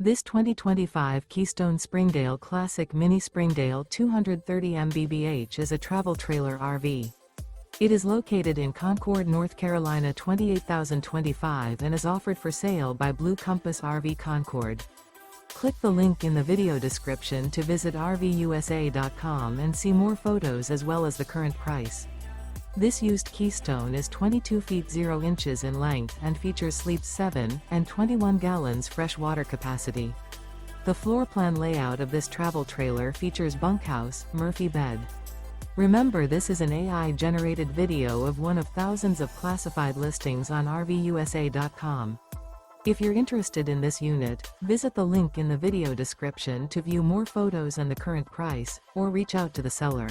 This 2025 Keystone Springdale Classic Mini Springdale 230 mbh is a travel trailer RV. It is located in Concord, North Carolina 28025 and is offered for sale by Blue Compass RV Concord. Click the link in the video description to visit RVUSA.com and see more photos as well as the current price. This used Keystone is 22 feet 0 inches in length and features sleeps 7 and 21 gallons fresh water capacity. The floor plan layout of this travel trailer features bunkhouse, Murphy bed. Remember, this is an AI-generated video of one of thousands of classified listings on RVUSA.com. If you're interested in this unit, visit the link in the video description to view more photos and the current price, or reach out to the seller.